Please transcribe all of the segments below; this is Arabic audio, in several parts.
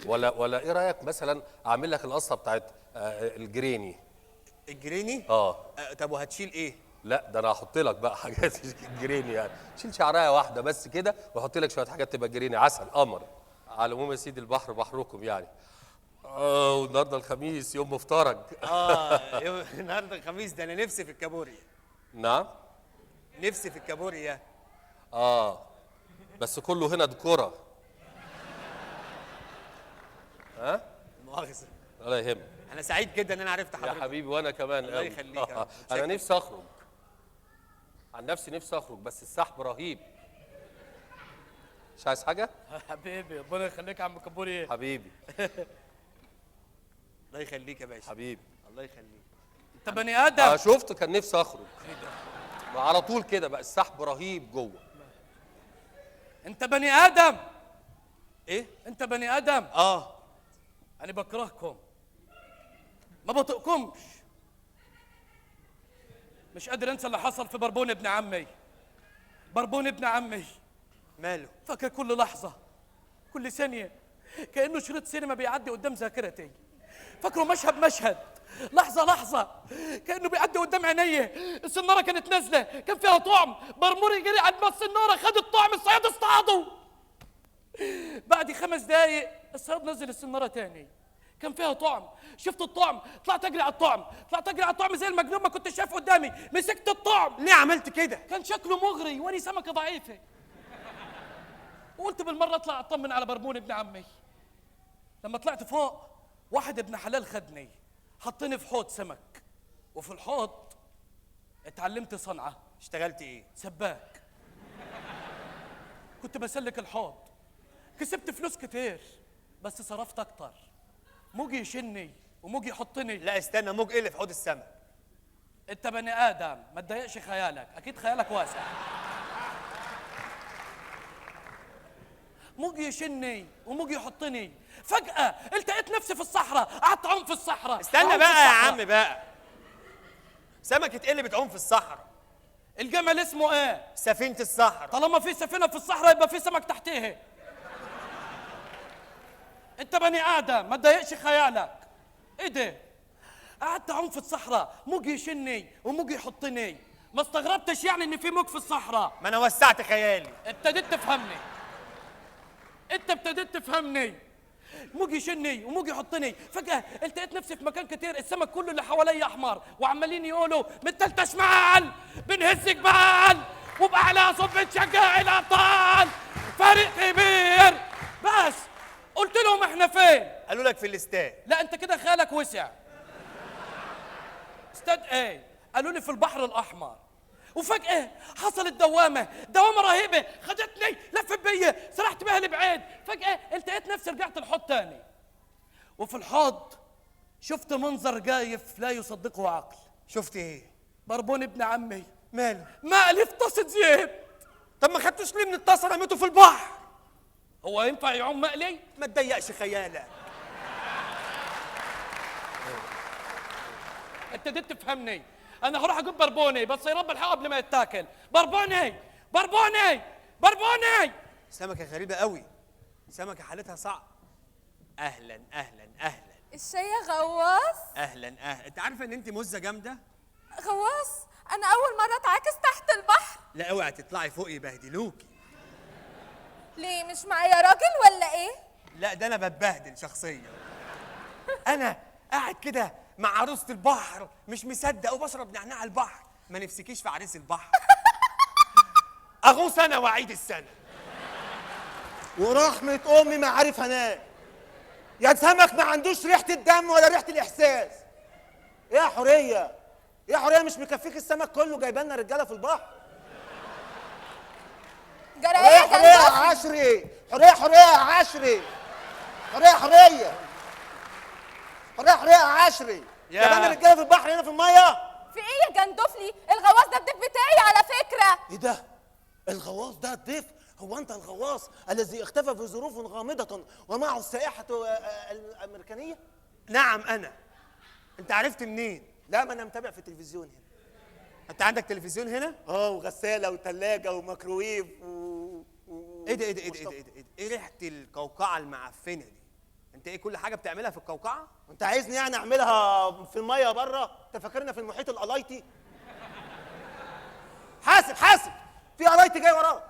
ولا ايه رايك مثلا اعمل لك القصه بتاعت الجريني؟ الجريني؟ طب وهتشيل ايه؟ لا ده انا هحط لك بقى حاجات جريني، يعني شيل شعرايه واحده بس كده واحط لك شويه حاجات تبقى جريني عسل قمر. على العموم يا سيدي البحر بحركم يعني. والنهارده الخميس يوم مفترج. النهارده الخميس ده انا نفسي في الكابوريا. نعم؟ نفسي في الكابوريا. بس كله هنا ديكوره. مؤاخذة. ولا يهمك. انا سعيد جدا ان انا عرفت حضرتك يا حبيبي وانا كمان الله يخليك. انا نفسي اخرج، عن نفسي نفسي اخرج بس السحب رهيب. مش عايز حاجه حبيبي ربنا يخليك يا عم كابوريا حبيبي. الله يخليك يا باشا حبيبي الله يخليك. انت بني ادم. شفت كان نفسي اخرج على طول كده بقى السحب رهيب جوه. انت بني ادم. ايه؟ انت بني ادم. انا بكرهكم، ما بطقكمش. مش قادر انسى اللي حصل في بربون ابن عمي. بربون ابن عمي ماله؟ فاكر كل لحظه كل ثانيه كانه شريط سينما بيعدي قدام ذاكرتي. فاكره مشهد مشهد، لحظه لحظه كانه بيعدي قدام عينيا. السناره كانت نازله كان فيها طعم، برموري جري على السناره خد الطعم، الصياد اصطاده. بعد 5 دقايق الصياد نزل السناره تاني كان فيها طعم، شفت الطعم طلعت اجري على الطعم، طلعت اجري على الطعم زي المجنون، ما كنتش شايف قدامي، مسكت الطعم. ليه عملت كده؟ كان شكله مغري واني سمكه ضعيفه، وقلت بالمره اطلع اطمن على بربون ابن عمي. لما طلعت فوق واحد ابن حلال خدني حطني في حوض سمك، وفي الحوض اتعلمت صنعه. اشتغلت ايه؟ سباك. كنت بسلك الحوض، كسبت فلوس كتير بس صرفت اكتر. موجي يشني وموجي يحطني. لا استنى، موج ايه اللي في حوض السمك؟ انت بني ادم ما تضايقش خيالك، اكيد خيالك واسع. موجي يشني وموجي يحطني، فجأة التقيت نفسي في الصحراء، قعدت اعوم في الصحراء. استنى بقى يا عم بقى، سمكة ايه اللي بتعوم في الصحراء؟ الجمل اسمه ايه؟ سفينة الصحراء. طالما في سفينة في الصحراء يبقى في سمك تحتها. انت بني ادم ما تضايقش خيالك. ايه ده؟ قعدت اعوم في الصحراء، موج يشني وموج يحطني. ما استغربتش يعني ان في موج في الصحراء؟ ما انا وسعت خيالي. ابتديت تفهمني، انت ابتديت تفهمني. موج يشني وموج يحطني، فجأة التقيت نفسي في مكان كتير، السمك كله اللي حواليا احمر وعمالين يقولوا متلتة شمال بنهز جبال وبأعلى صوت بنشجع الابطال فريق كبير. بس قلت لهم احنا فين؟ قالوا لك في الاستاد. لا انت كده خيالك وسع. استاد ايه؟ قالوا لي في البحر الاحمر. وفجأة حصلت دوامة رهيبة خدتني لفت بيا سرحت بيها لبعيد. فجأة التقيت نفسي رجعت الحوض تاني، وفي الحوض شفت منظر جايف لا يصدقه عقل. شفت ايه؟ بربون ابن عمي ماله؟ مقلي في طاسة زيت. طب ما خدتوش ليه من الطاسة رميته في البحر؟ هو ينفع يعوم مقلي؟ ما تضيقش خيالك. ابتديت تفهمني. انا هروح اجيب بربوني بس يا رب الحق قبل ما يتاكل. بربوني بربوني بربوني. سمكة غريبة قوي، سمكة حالتها صعب. اهلا اهلا اهلا. الشاي يا غواص. اهلا اهلا. انت عارفة ان انت مزة جامدة؟ غواص انا اول مرة اتعاكس تحت البحر. لا اوعي تطلعي فوق يبهدلوكي. ليه مش معايا راجل ولا ايه؟ لا ده انا بتبهدل شخصيا. انا قاعد كده مع عروسة البحر مش مصدق وبشرب نعناع البحر. ما نفسكيش في عريس البحر؟ اغوص انا واعيد السنة. ورحمة امي ما عارف انام. يا سمك ما عندوش ريحة الدم ولا ريحة الاحساس. يا حورية يا حورية، مش مكفيك السمك كله جايبالنا رجالة في البحر. جرى حورية ايه حورية يا عشري، حورية حورية يا عشري، حورية حورية حورية حورية يا عشري. جايبالنا رجالة في البحر هنا في المية. في ايه يا جندفلي؟ الغواص ده الضيف بتاعي على فكرة. ايه ده؟ الغواص ده الضيف؟ هو انت الغواص الذي اختفى في ظروف غامضة ومعه السائحة الأمريكانية؟ نعم انا. انت عرفت منين؟ لا ما انا متابع في التلفزيون هنا. انت عندك تلفزيون هنا؟ وغسالة وثلاجة وميكروويف ايه ده ايه ده ايه ده ايه ده ايه ريحة القوقعة المعفنة دي؟ انت ايه كل حاجه بتعملها في القوقعه؟ انت عايزني يعني اعملها في الميه بره؟ انت فاكرنا في المحيط الالايتي؟ حاسب حاسب، في الايتي جاي وراك.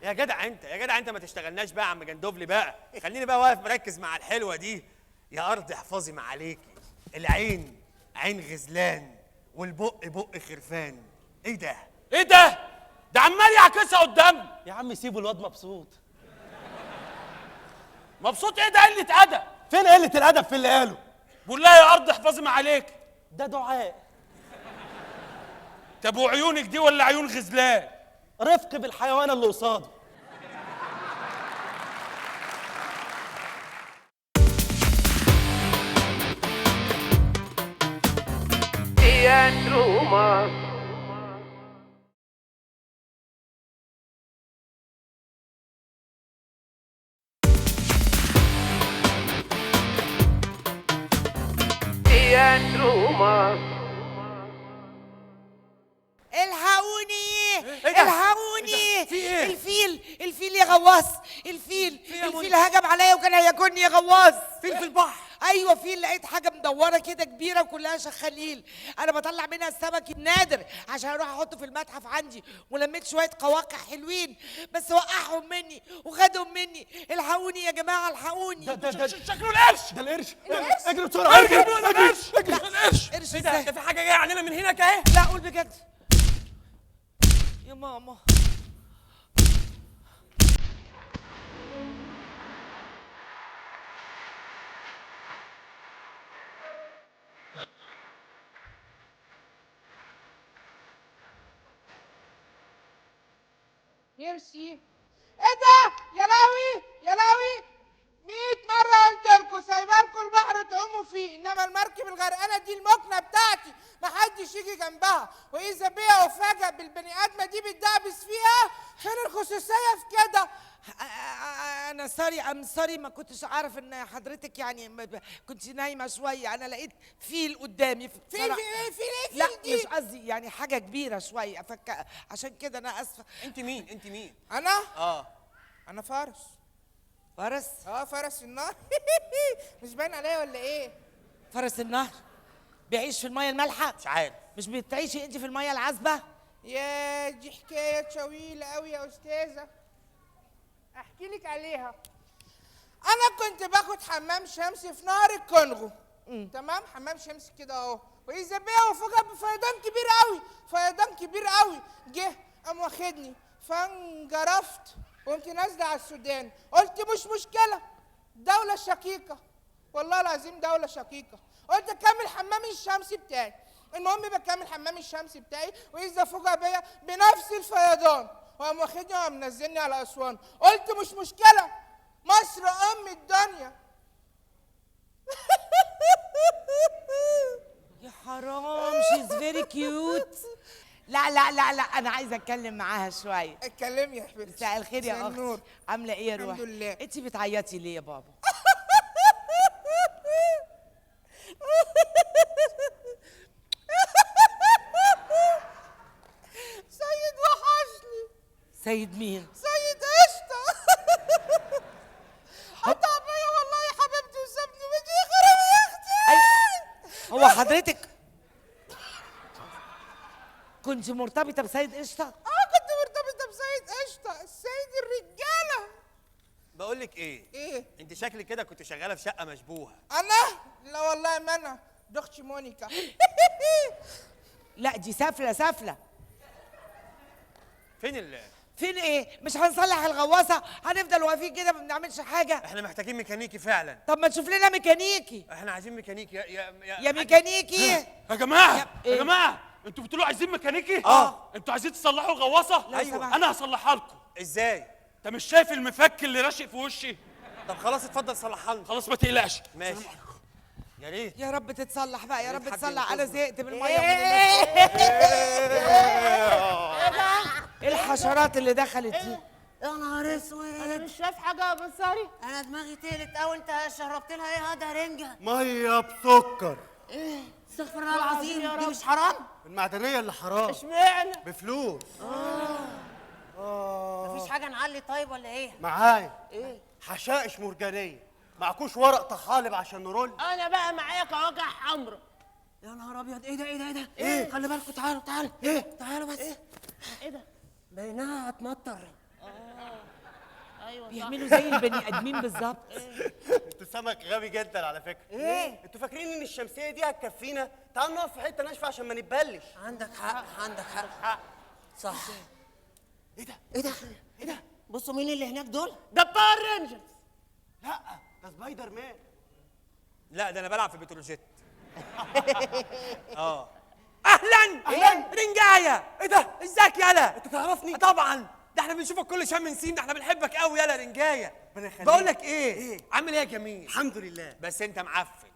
يا جدع انت ما تشتغلناش بقى يا عم جندوفلي بقى، خليني بقى واقف مركز مع الحلوه دي. يا ارض احفظي ما عليكي، العين عين غزلان والبق بق خرفان. ايه ده؟ ايه ده؟ ده عمال يعكسها قدامي. يا عم سيبوا الواد مبسوط. مبسوط ايه ده؟ قله ادب. فين قله الادب في اللي قاله؟ بقول لها يا ارض احفظي ما عليك. ده دعاء. طب وعيونك دي ولا عيون غزلان؟ رفق بالحيوان اللي قصاده. الحقوني ده؟ الحقوني. في ايه؟ الفيل يا غواص. الفيل هجم عليا وكان هياكلني يا غواص. فين في البحر؟ ايوه فيل، لقيت حاجه مدوره كده كبيره وكلها شخاليل. انا بطلع منها السمك النادر عشان اروح احطه في المتحف عندي، ولميت شويه قواقع حلوين بس وقعهم مني وخدهم مني. الحقوني يا جماعه الحقوني. ده شكله القرش. ده القرش. اجري بسرعه اجري القرش. القرش. قرش ايه ده؟ ازاي؟ ده في حاجه جايه عننا من هناك اهي. لا قول بجد يا ماما. ميرسي. ايه ده؟ يا لهوي يا لهوي، 100 مرة قلت لكم سايبالكم البحر تعوموا فيه، انما المركب الغرقانة دي المكنة بتاعتي محدش يجي جنبها، واذا بيها افاجئ بالبني ادمة دي بتدعبس فيها. فين الخصوصية في كده؟ انا سوري ما كنتش اعرف ان حضرتك يعني كنت نايمه شويه. انا لقيت فيل قدامي فيل ايه فيل لا دي؟ مش قصدي، يعني حاجه كبيره شويه عشان كده انا اسفه. انت مين؟ انا اه انا فارس. فرس؟ فرس النار. مش باين عليا ولا ايه؟ فرس النهر بيعيش في الميه المالحه؟ مش عارف. مش بتعيشي انت في الميه العذبه؟ يا دي حكاية طويلة قوي يا استاذة، احكي لك عليها. انا كنت باخد حمام شمس في نهر الكونغو. تمام، حمام شمس كده اهو، واذا بيا وفجأة بفيضان كبير قوي جه قام واخدني، فانجرفت وقمت نازله على السودان. قلت مش مشكله، دولة شقيقة، والله العظيم دولة شقيقة. قلت اكمل حمام الشمس بتاعي. المهم بكمل حمام الشمس بتاعي، واذا فوجئ بيا بنفس الفيضان وقام واخدني وقام منزلني على اسوان. قلت مش مشكله، مصر ام الدنيا. يا حرام، شيز فيري كيوت. لا لا لا لا، انا عايزه اتكلم معاها شويه. اتكلمي يا حبيبتي. مساء الخير يا مساء اختي، النور. عامله ايه يا روح؟ الحمد لله. انت بتعيطي ليه يا بابا؟ سيد وحشني. سيد مين؟ سيد قشطه. قطع بيا والله يا حبيبتي وسابني وجي يخرب يا اختي. هو حضرتك كنت مرتبطه بسيد قشطه؟ كنت مرتبطه بسيد قشطه، السيد الرجاله. بقول لك ايه؟ انت شكلك كده كنت شغاله في شقه مشبوهه. انا؟ لا والله ما انا، دي اختي مونيكا. لا دي سافله. فين ايه؟ مش هنصلح الغواصه؟ هنفضل واقفين كده ما بنعملش حاجه؟ احنا محتاجين ميكانيكي فعلا. طب ما تشوف لنا ميكانيكي. احنا عايزين ميكانيكي يا ميكانيكي. يا جماعه إيه؟ يا جماعه، انتوا بتقولوا عايزين ميكانيكي؟ آه. انتوا عايزين تصلحوا الغواصه؟ لو سمحت. انا هصلحها لكم. ازاي؟ انت مش شايف المفك اللي راشق في وشي؟ طب خلاص اتفضل صلحها لنا. خلاص ما تقلقش. ماشي. يا ريت. يا رب تتصلح بقى، يا رب حد تصلح. انا ينقذنا. زهقت من الميه ومن الناس. ايه الحشرات اللي دخلت دي؟ يا نهار اسود، انا مش شايف حاجه يا بصاري. انا دماغي تقلت قوي. انت شربت لها ايه؟ هذا رنجه. ميه بسكر. ايه؟ استغفر الله العظيم، دي مش حرام؟ المعدنيه اللي حرام اشمعنى؟ بفلوس. مفيش حاجه نعلي طيب ولا ايه؟ معايا ايه؟ حشائش مرجانيه. معكوش ورق طحالب عشان نرول؟ انا بقى معايا قواقع حمرا. يا نهار ابيض، ايه ده ايه ده ايه ده؟ ايه؟ خلي بالكم، تعالوا تعالوا. ايه؟ تعالوا بس. ايه ده؟ باينها هتمطر. ايوه بيعملوا زي البني ادمين بالظبط. انتوا سمك غبي جدا على فكره. ايه؟ انتوا فاكرين ان الشمسيه دي هتكفينا؟ تعالوا نقف في حته ناشفه عشان ما نتبلش. عندك حق عندك حق. صح. ايه ده؟ ايه ده؟ ايه ده؟ بصوا مين اللي هناك دول؟ ده باور رينجرز. لا، ده سبايدر مان. لا ده انا بلعب في بتروجيت. اهلا أهلاً. رنجايه. ايه ده؟ ازيك يالا؟ انت تعرفني؟ طبعا، ده احنا بنشوفك كل شم نسيم، ده احنا بنحبك قوي يالا رنجايه. ربنا يخليك. بقول لك ايه؟ إيه؟ عامل ايه يا جميل؟ الحمد لله. بس انت معفن.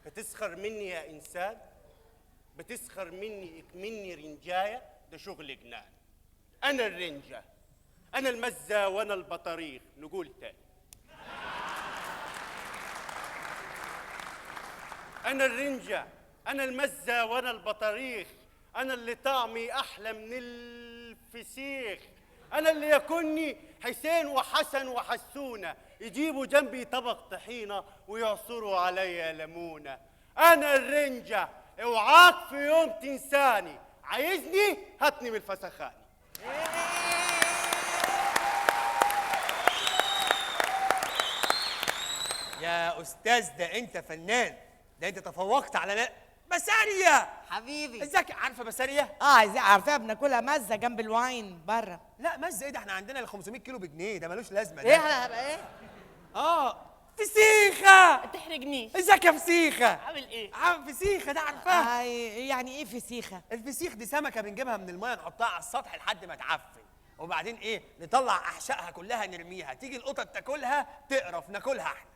بتسخر مني يا انسان؟ بتسخر مني اكمني رنجايه؟ ده شغل جنان. انا الرنجه، انا المزه وانا البطاريخ. نقول تاني، انا الرنجه، انا المزه وانا البطاريخ، انا اللي طعمي احلى من الفسيخ، انا اللي يكوني حسين وحسن وحسونه يجيبوا جنبي طبق طحينه ويعصروا عليا ليمونه. انا الرنجه، اوعاك في يوم تنساني، عايزني هاتني من الفسخاني. يا استاذ ده انت فنان، ده انت تفوقت على بسارية. حبيبي. ازيك؟ عارفه بسارية؟ عايزين عارفاها، بناكلها مزه جنب الواين بره. لا مزه ايه ده؟ احنا عندنا ال 500 كيلو بجنيه، ده ملوش لازمه ده. ايه هبقى ايه؟ فسيخه. ما تحرجنيش. ازيك يا فسيخه؟ عامل ايه؟ فسيخه ده عارفاها؟ يعني ايه فسيخه؟ الفسيخ دي سمكه بنجيبها من الميه نحطها على السطح لحد ما تعفن، وبعدين ايه؟ نطلع احشائها كلها نرميها، تيجي القطط تاكلها تقرف، ناكلها احنا.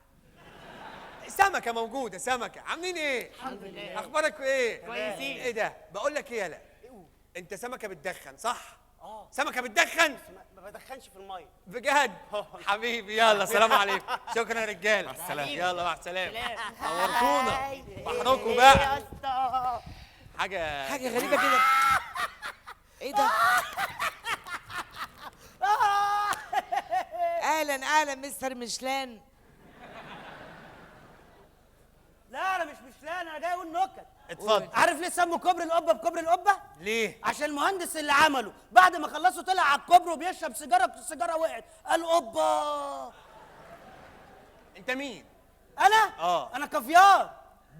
سمكه موجوده، سمكه. عاملين ايه؟ الحمد لله. اخبارك ايه؟ كويسين. ايه ده؟ بقول لك ايه يالا، انت سمكه بتدخن صح؟ سمكه بتدخن؟ ما بدخنش في الميه. بجد؟ حبيبي يلا سلام عليكم. شكرا يا رجاله. مع السلامة. يلا مع السلامه. سلام. نورتونا. هاي. بحركوا إيه بقى. يا اسطى؟ حاجه غريبه كده. ايه ده؟ اهلا اهلا مستر مشلان. لا انا مش مشلان، انا جاي اقول نكت. اتفضل. عارف ليه سموا كوبري القبه بكوبري القبه؟ ليه؟ عشان المهندس اللي عمله بعد ما خلصوا طلع على الكوبري وبيشرب سيجاره، السيجاره وقعت، قال اوبا. انت مين؟ انا؟ انا كافيار.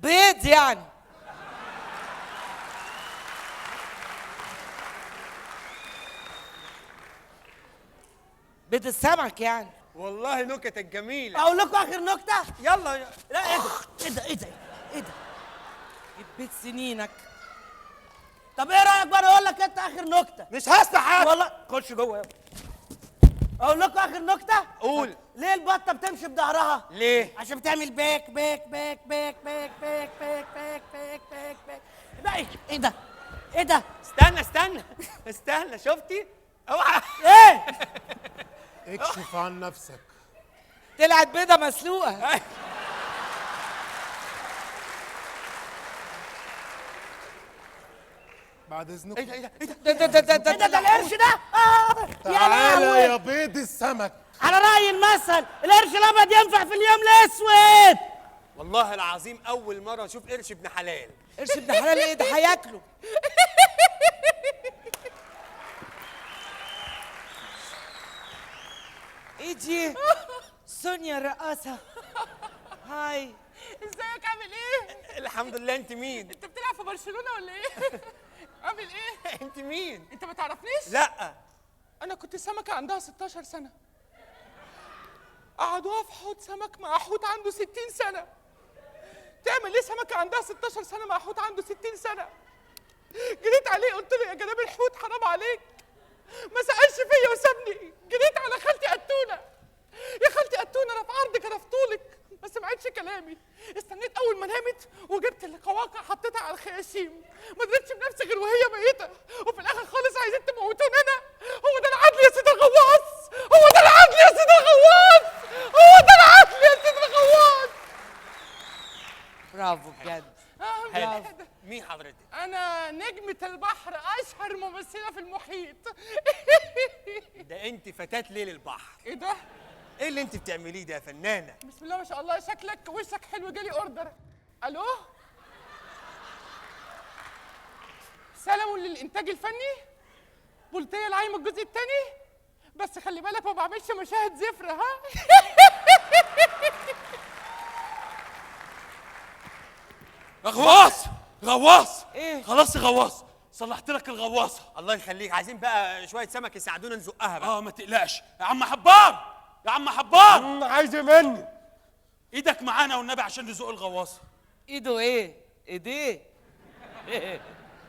بيض يعني. بيض السمك يعني. والله نكتك جميله. اقول لكم اخر نكته؟ يلا. لا ايه ده؟ ايه ده؟ ايه ده؟ ايه ده؟ بيض سنينك. طب ايه رايك بقى اقول لك انت اخر نكته؟ مش هسمع والله خش جوه يلا. اقول لكم اخر نكته؟ قول. ليه البطه بتمشي بظهرها؟ ليه؟ عشان بتعمل باك باك باك باك باك باك باك باك باك باك باك. ده ايه؟ ايه ده؟ ايه ده؟ استنى شفتي؟ اوعى. ايه؟ اكشف عن نفسك. طلعت بيضه مسلوقه. بعد اذنك. ايه ده ايه ده ايه ايه ده القرش ده؟ يا تعالى لهوي. يا بيض السمك. على رأي المثل القرش الابيض ينفع في اليوم الاسود. والله العظيم اول مره اشوف قرش ابن حلال. قرش ابن حلال ايه ده؟ هياكله. ايه دي؟ سونيا الرقاصه. هاي. ازيك عامل ايه؟ الحمد لله. انت مين؟ انت بتلعب في برشلونه ولا ايه؟ عامل ايه؟ انت مين؟ انت ما تعرفنيش؟ لا. انا كنت سمكه عندها 16 سنه. قعدوها في حوض سمك مع حوت عنده 60 سنه. تعمل ايه سمكه عندها 16 سنه مع حوت عنده 60 سنه؟ جريت عليه قلت له يا جناب الحوت حرام عليك. ما سالش فيا وسابني. جريت على خالتي قتونه. يا خالتي قتونه انا في عرضك انا في طولك. ما سمعتش كلامي. استنيت اول ما نامت وجبت القواقع حطيتها على الخياشيم. ما درتش بنفسي غير وهي ميته، وفي الاخر خالص عايزين تموتوني انا. هو ده العدل يا سيدي الغواص. هو ده العدل يا سيدي الغواص. هو ده العدل يا سيدي الغواص. برافو بجد. حلو. مين حضرتك؟ انا نجمة البحر، اشهر ممثلة في المحيط. ده انت فتاة ليل البحر. ايه ده؟ ايه اللي انت بتعمليه ده يا فنانه؟ بسم الله ما شاء الله، شكلك وشك حلو. جالي اوردر. الو، سلام للانتاج الفني، بولتيه العايم الجزء الثاني. بس خلي بالك ما بعملش مشاهد زفر، ها؟ غواص غواص إيه؟ خلاص يا غواص، صلحت لك الغواصه. الله يخليك، عايزين بقى شويه سمك يساعدونا نزقها بقى. ما تقلقش يا عم حبار، يا عم حبار. عايز ايه مني؟ ايدك معانا والنبي عشان نزق الغواصه. ايده ايه؟ ايديه؟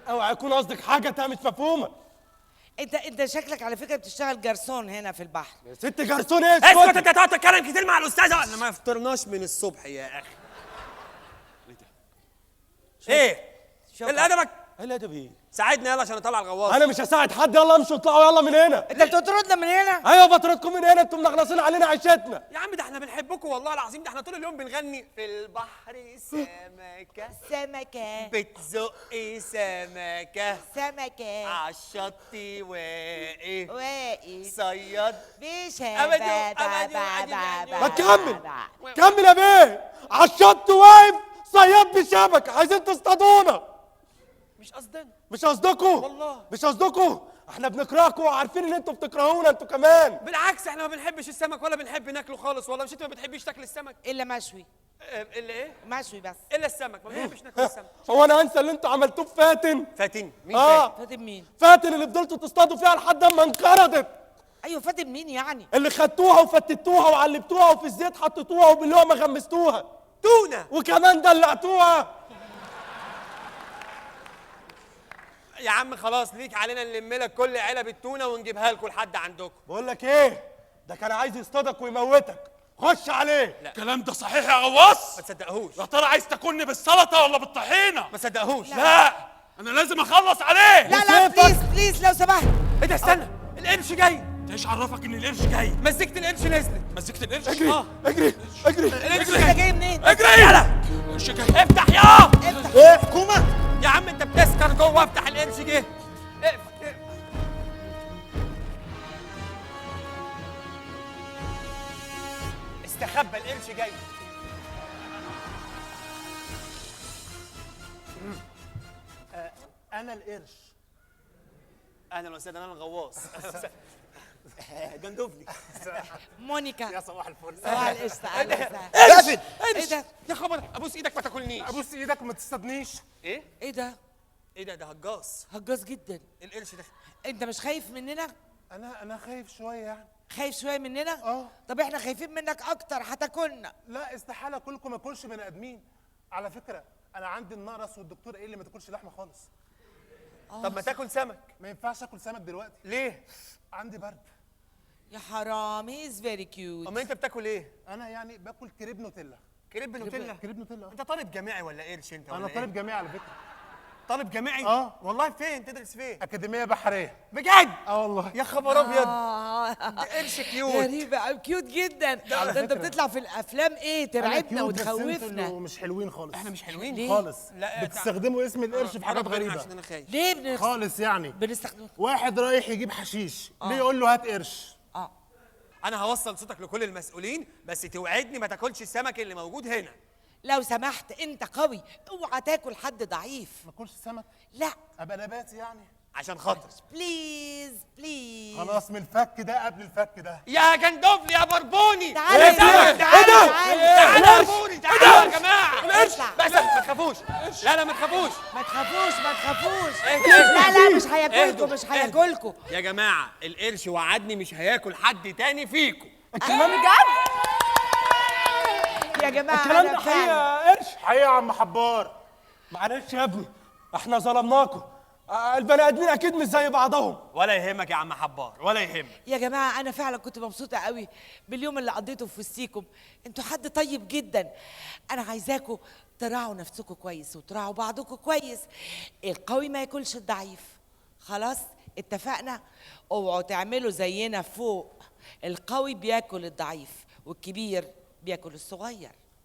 اوعى يكون قصدك حاجه تانية مش مفهومه. انت شكلك على فكره بتشتغل جرسون هنا في البحر. يا ست جرسون ايه؟ اسكت، انت هتقعد تتكلم كتير مع الاستاذه. احنا ما فطرناش من الصبح يا اخي. ايه؟ شكرا. اللي ادبك ايه الادب ايه؟ ساعدنا يلا عشان نطلع الغواصه. انا مش هساعد حد، يلا امشوا اطلعوا يلا من هنا. انت بتطردنا من هنا؟ ايوه بطردكم من هنا، انتم منغلصين علينا عيشتنا. يا عم ده احنا بنحبكم والله العظيم، ده احنا طول اليوم بنغني في البحر سمكه سمكه بتزق سمكه سمكه عالشط واقف واقف صياد. بشباب. ما تكمل كمل يا بيه. على الشط واقف صياد بشبكه، عايزين تصطادونا. مش قصدنا. مش قصدكم والله. مش قصدكم، احنا بنكرهكم وعارفين ان انتوا بتكرهونا انتوا كمان. بالعكس احنا ما بنحبش السمك ولا بنحب ناكله خالص والله. مش انت ما بتحبيش تاكل السمك؟ الا مشوي. الا ايه؟ مشوي بس. الا السمك، ما بنحبش ناكل السمك. هو انا انسى اللي انتوا عملتوه في فاتن؟ فاتن مين؟ فاتن؟ فاتن مين؟ فاتن اللي فضلتوا تصطادوا فيها لحد اما انقرضت، ايوه فاتن مين يعني؟ اللي خدتوها وفتتوها وعلبتوها وفي الزيت حطيتوها وباللقمه غمستوها تونه وكمان دلعتوها. يا عم خلاص ليك علينا نلم لك كل علب التونه ونجيبها لكم لحد عندكم. بقول لك ايه، ده كان عايز يصطادك ويموتك، خش عليه. الكلام ده صحيح يا غواص؟ ما تصدقهوش. يا ترى عايز تاكلني بالسلطه ولا بالطحينه؟ ما تصدقهوش. لا انا لازم اخلص عليه. لا بليز بليز لو سمحت. ايه ده؟ استنى، القرش جاي. انت ايش عرفك ان القرش جاي؟ مسكت القرش نزلت. مسكت القرش؟ اجري اجري اجري القرش انت جاي منين؟ اجري يلا. القرش جاي. افتح يا ايه حكومه؟ يا عم انت بتسكر جوه، افتح القرش جه. اقفل. استخبى القرش جاي. انا القرش. اهلا وسهلا، انا الغواص. جندوفلي. مونيكا. يا صباح الفل. صباح القشطه. اهلا وسهلا. ايه ده؟ يا خبر، ابوس ايدك ما تاكلنيش. ابوس ايدك ما تصطادنيش. ايه؟ ايه ده؟ ايه ده؟ ده هجاص. هجاص جدا. القرش ده انت مش خايف مننا؟ انا خايف شويه يعني. خايف شويه مننا؟ طب احنا خايفين منك اكتر، هتاكلنا. لا استحاله كلكم ما اكلش بني ادمين. على فكره انا عندي النقرس والدكتور قال لي ما تاكلش لحمه خالص. طب ما تاكل سمك. ما ينفعش اكل سمك دلوقتي. ليه؟ عندي برد. يا حرام، هيز فيري كيوت. اما انت بتاكل ايه؟ انا يعني باكل كريب نوتيلا. كريب نوتيلا؟ كريب نوتيلا. انت طالب جامعي ولا قرش انت؟ انا ولا طالب جامعي على فكره. طالب جامعي؟ والله فين؟ تدرس فين؟ اكاديميه بحريه. بجد؟ والله. يا خبر ابيض. ده قرش كيوت. غريبة، كيوت جدا. ده انت بتطلع في الافلام ايه ترعبنا وتخوفنا. مش حلوين خالص. احنا مش حلوين ليه؟ خالص. لا بتستخدموا اسم القرش في حاجات غريبه. عشان انا خايف. ليه خالص يعني. بنستخدم؟ واحد رايح يجيب حشيش، ليه يقول له هات قرش؟ انا هوصل صوتك لكل المسؤولين، بس توعدني ما تاكلش السمك اللي موجود هنا. لو سمحت انت قوي، اوعى تاكل حد ضعيف. ما اكلش سمك؟ لا ابقى نباتي يعني. عشان خاطر. بليز بليز. خلاص من الفك ده قبل الفك ده. يا جندوفلي يا بربوني. تعالى يا يا سمك، تعالى تعالى يا بربوني، تعالى يا جماعه. اطلع. بس ما تخافوش. لا ما تخافوش. ما تخافوش ما تخافوش. اهدوا. لا مش هياكلكم اهدوا. مش هياكلكم. يا جماعه القرش وعدني مش هياكل حد تاني فيكم. الكلام يا جماعه الكلام أنا ده حقيقه فعلا. يا قرش؟ حقيقه يا عم حبار. معلش يا ابني احنا ظلمناكم. البني ادمين اكيد مش زي بعضهم. ولا يهمك يا عم حبار، ولا يهمك. يا جماعه انا فعلا كنت مبسوطه قوي باليوم اللي قضيته في وسطيكم. انتوا حد طيب جدا. انا عايزاكم تراعوا نفسكم كويس وتراعوا بعضكم كويس. القوي ما ياكلش الضعيف. خلاص اتفقنا؟ اوعوا تعملوا زينا فوق. القوي بياكل الضعيف والكبير بياكل الصغير.